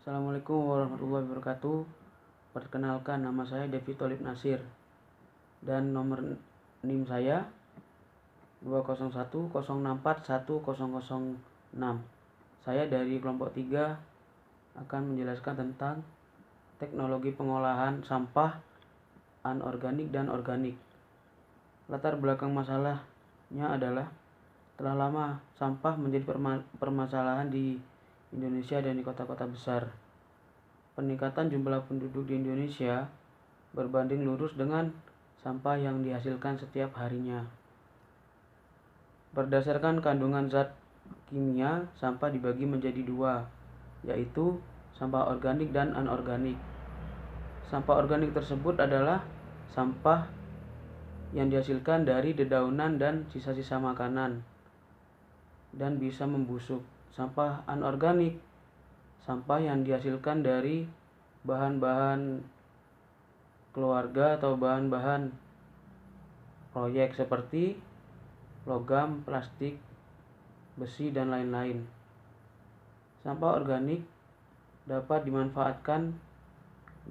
Assalamualaikum warahmatullahi wabarakatuh. Perkenalkan, nama saya Devi Tolib Nasir dan nomor NIM saya 20106410006. Saya dari kelompok 3 akan menjelaskan tentang teknologi pengolahan sampah anorganik dan organik. Latar belakang masalahnya adalah telah lama sampah menjadi permasalahan di Indonesia dan di kota-kota besar. Peningkatan jumlah penduduk di Indonesia berbanding lurus dengan sampah yang dihasilkan setiap harinya. Berdasarkan kandungan zat kimia, sampah dibagi menjadi dua, yaitu sampah organik dan anorganik. Sampah organik tersebut adalah sampah yang dihasilkan dari dedaunan dan sisa-sisa makanan dan bisa membusuk. Sampah anorganik, sampah yang dihasilkan dari bahan-bahan keluarga atau bahan-bahan proyek seperti logam, plastik, besi, dan lain-lain. Sampah organik dapat dimanfaatkan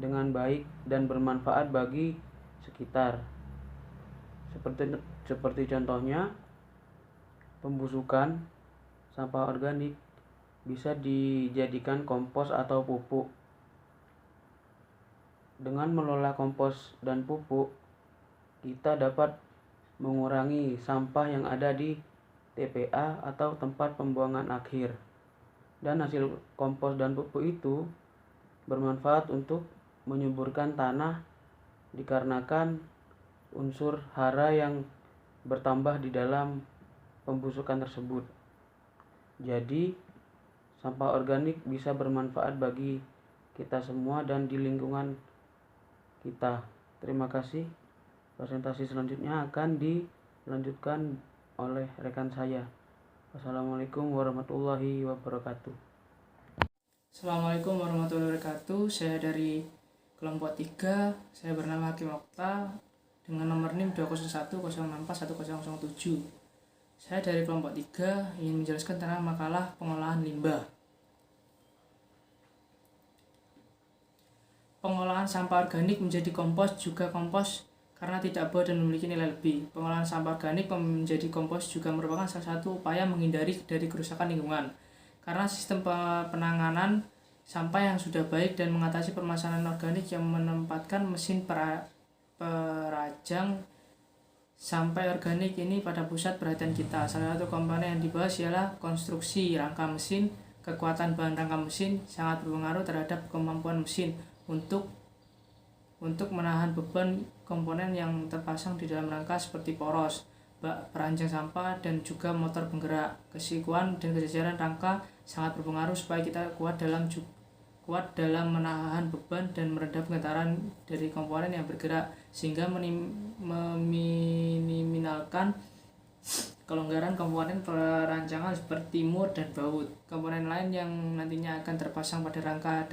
dengan baik dan bermanfaat bagi sekitar. Seperti contohnya, pembusukan sampah organik bisa dijadikan kompos atau pupuk. Dengan mengelola kompos dan pupuk, kita dapat mengurangi sampah yang ada di TPA atau tempat pembuangan akhir. Dan hasil kompos dan pupuk itu bermanfaat untuk menyuburkan tanah dikarenakan unsur hara yang bertambah di dalam pembusukan tersebut. Jadi, sampah organik bisa bermanfaat bagi kita semua dan di lingkungan kita. Terima kasih. Presentasi selanjutnya akan dilanjutkan oleh rekan saya. Wassalamualaikum warahmatullahi wabarakatuh. Assalamualaikum warahmatullahi wabarakatuh. Saya dari kelompok 3. Saya bernama Hakim Okta dengan nomor NIM 20106410007. Saya dari kelompok 3 ingin menjelaskan tentang makalah pengolahan limbah. Pengolahan sampah organik menjadi kompos juga kompos karena tidak bau dan memiliki nilai lebih. Pengolahan sampah organik menjadi kompos juga merupakan salah satu upaya menghindari dari kerusakan lingkungan. Karena sistem penanganan sampah yang sudah baik dan mengatasi permasalahan organik yang menempatkan mesin perajang sampah organik ini pada pusat perhatian kita. Salah satu komponen yang dibahas ialah konstruksi rangka mesin. Kekuatan bahan rangka mesin sangat berpengaruh terhadap kemampuan mesin untuk menahan beban komponen yang terpasang di dalam rangka seperti poros, bak peranjang sampah, dan juga motor penggerak. Kesikuan dan kesejaran rangka sangat berpengaruh supaya kita kuat dalam menahan beban dan meredam getaran dari komponen yang bergerak, sehingga meminimalkan kelonggaran komponen perancangan seperti mur dan baut. Komponen lain yang nantinya akan terpasang pada rangka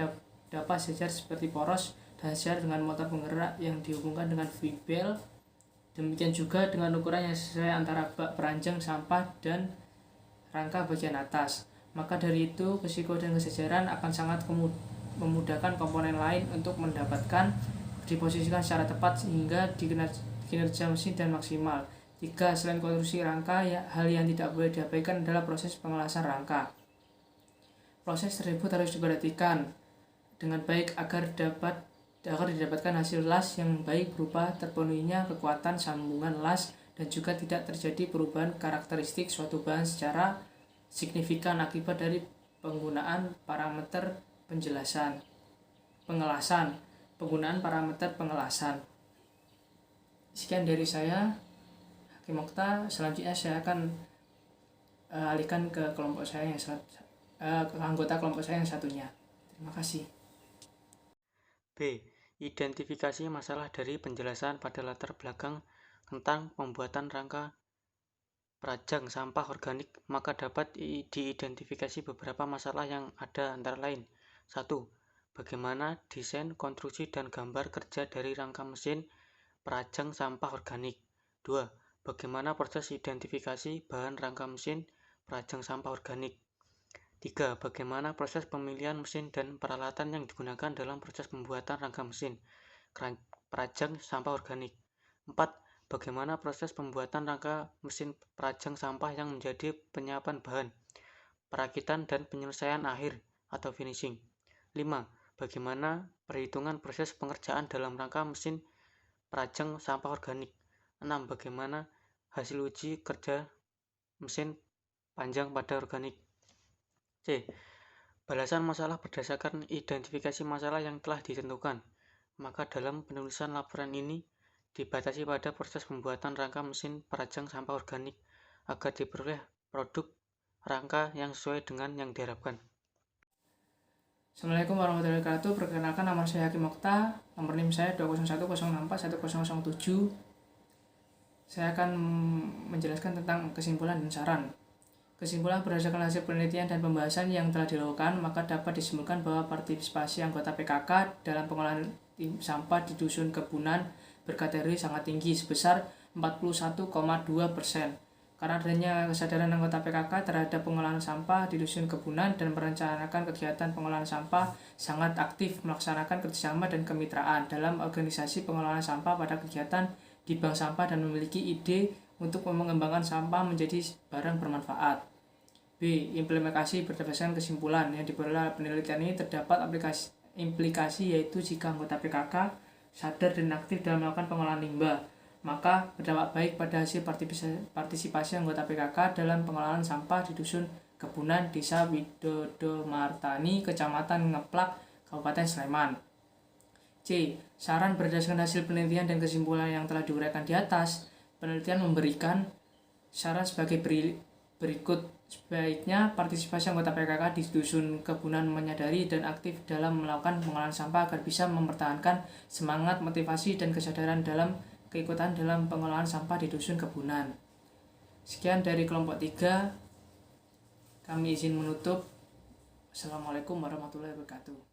dapat sejajar seperti poros dan sejajar dengan motor penggerak yang dihubungkan dengan V-bel. Demikian juga dengan ukuran yang sesuai antara bak peranjang sampah dan rangka bagian atas. Maka dari itu, risiko dan kesejaran akan sangat memudahkan komponen lain untuk mendapatkan diposisikan secara tepat sehingga kinerja mesin dan maksimal. 3. Selain konstruksi rangka, hal yang tidak boleh diabaikan adalah proses pengelasan rangka. Proses tersebut harus diperhatikan dengan baik agar didapatkan hasil las yang baik berupa terpenuhinya kekuatan sambungan las dan juga tidak terjadi perubahan karakteristik suatu bahan secara signifikan akibat dari penggunaan parameter pengelasan. Sekian dari saya, Hakim Okta. Selanjutnya saya akan alihkan ke anggota kelompok saya yang satunya. Terima kasih. B. Identifikasi masalah dari penjelasan pada latar belakang tentang pembuatan rangka perajang sampah organik, maka dapat diidentifikasi beberapa masalah yang ada antara lain. 1. Bagaimana desain, konstruksi, dan gambar kerja dari rangka mesin perajang sampah organik. 2. Bagaimana proses identifikasi bahan rangka mesin perajang sampah organik. 3. Bagaimana proses pemilihan mesin dan peralatan yang digunakan dalam proses pembuatan rangka mesin perajang sampah organik. 4. Bagaimana proses pembuatan rangka mesin perajang sampah yang menjadi penyiapan bahan, perakitan dan penyelesaian akhir atau finishing. 5. Bagaimana perhitungan proses pengerjaan dalam rangka mesin perajang sampah organik. 6. Bagaimana hasil uji kerja mesin panjang pada organik. C. Balasan masalah berdasarkan identifikasi masalah yang telah ditentukan. Maka dalam penulisan laporan ini dibatasi pada proses pembuatan rangka mesin perajang sampah organik agar diperoleh produk rangka yang sesuai dengan yang diharapkan. Assalamualaikum warahmatullahi wabarakatuh. Perkenalkan, nama saya Hakim Okta, nomor NIM saya 201041007. Saya akan menjelaskan tentang kesimpulan dan saran. Kesimpulan berdasarkan hasil penelitian dan pembahasan yang telah dilakukan, maka dapat disimpulkan bahwa partisipasi anggota PKK dalam pengolahan sampah di dusun kebunan berkategori sangat tinggi sebesar 41,2%. Karena adanya kesadaran anggota PKK terhadap pengolahan sampah di dusun kebunan dan merencanakan kegiatan pengolahan sampah, sangat aktif melaksanakan kerjasama dan kemitraan dalam organisasi pengolahan sampah pada kegiatan di bank sampah dan memiliki ide untuk mengembangkan sampah menjadi barang bermanfaat. B. Implementasi berdasarkan kesimpulan yang diperoleh penelitian ini terdapat implikasi yaitu jika anggota PKK sadar dan aktif dalam melakukan pengolahan limbah, maka berdampak baik pada hasil partisipasi anggota PKK dalam pengolahan sampah di dusun kebunan Desa Widodo Martani, Kecamatan Ngeplak, Kabupaten Sleman. C. Saran berdasarkan hasil penelitian dan kesimpulan yang telah diuraikan di atas, penelitian memberikan saran sebagai berikut. Sebaiknya partisipasi anggota PKK di dusun kebunan menyadari dan aktif dalam melakukan pengolahan sampah agar bisa mempertahankan semangat, motivasi, dan kesadaran dalam keikutan dalam pengolahan sampah di dusun kebunan. Sekian dari kelompok 3. Kami izin menutup. Assalamualaikum warahmatullahi wabarakatuh.